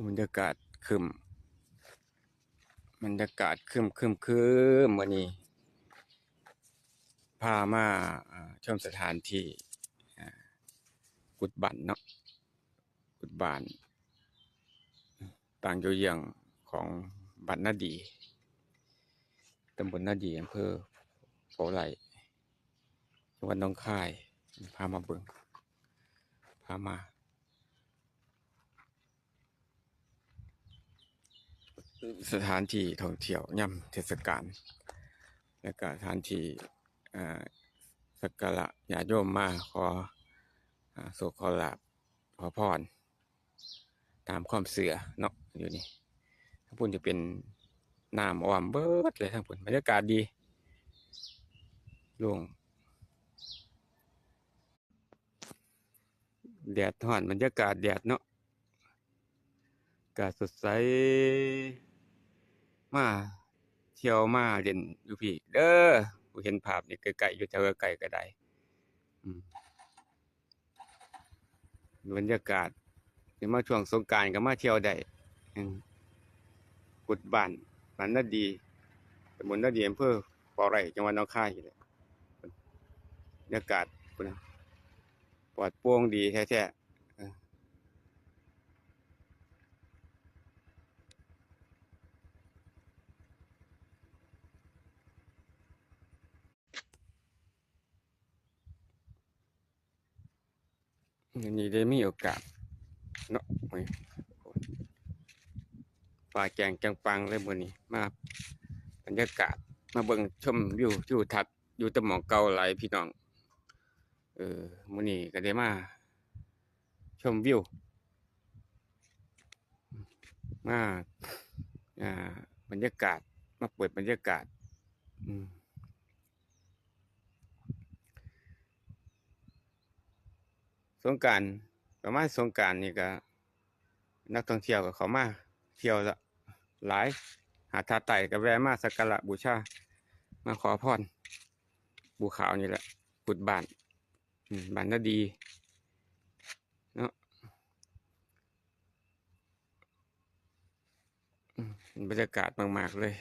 บรรยากาศครึมบรรยากาศครึมวันนี้พามาชมสถานที่อ่ากุดบันเนาะกุดบานต่างอยู่เยื้องของบ้านนาดีตำบลนาดีอำเภอโพไร่จังหวัดหนองคายพามาเบิ่งพามาสถานที่ท่องเที่ยวย่ำเทศกาลและก็สถานที่อ่าสักการะญาติโยมมาขอโศกขอลาภขอพรตามความเชื่อเนาะอยู่นี่ทั้งพุ่นจะเป็นน้ำอ้อมเบิดเลยทั้งพุ่นบรรยากาศดีโล่งแดดร้อนบรรยากาศแดดเนาะอากาศสดใสมาเที่ยวมาเล่นอยู่พี่เด้อผู้เห็นภาพนี่ไกลๆอยู่แถวไกลก็ได้อืมบรรยากาศเดี๋ยวมาช่วงสงกรานต์ก็มาเที่ยวได้อืมกุดบ้านบ้านนาดีตำบลนาดีอำเภอบ่อไร่จังหวัดหนองคายนี่แหละบรรยากาศพุ่นน่ะปลอดโปร่งดีแท้ๆอันนี้ได้มีโอกาสเนาะโอ้ยฟ้าแจ้งจังปังเลยมื้อนี้มาบรรยากาศมาเบิ่งชมวิวทิวทัศน์อยู่แต่หม้องเก่าหลายพี่น้องมื้อนี้ก็ได้มาชมวิวมาอ่าบรรยากาศมาเปิดบรรยากาศอืมสงกรานต์ประมาณสงกรานต์นี่ก็นักท่องเที่ยวก็เข้ามาเที่ยวละหลายหาดท่าไต่ก็แวะมาสักการะบูชามาขอพรบูขาวนี่แหละกุดบ้านบ้านนาดีเนาะบรรยากาศมากๆเลย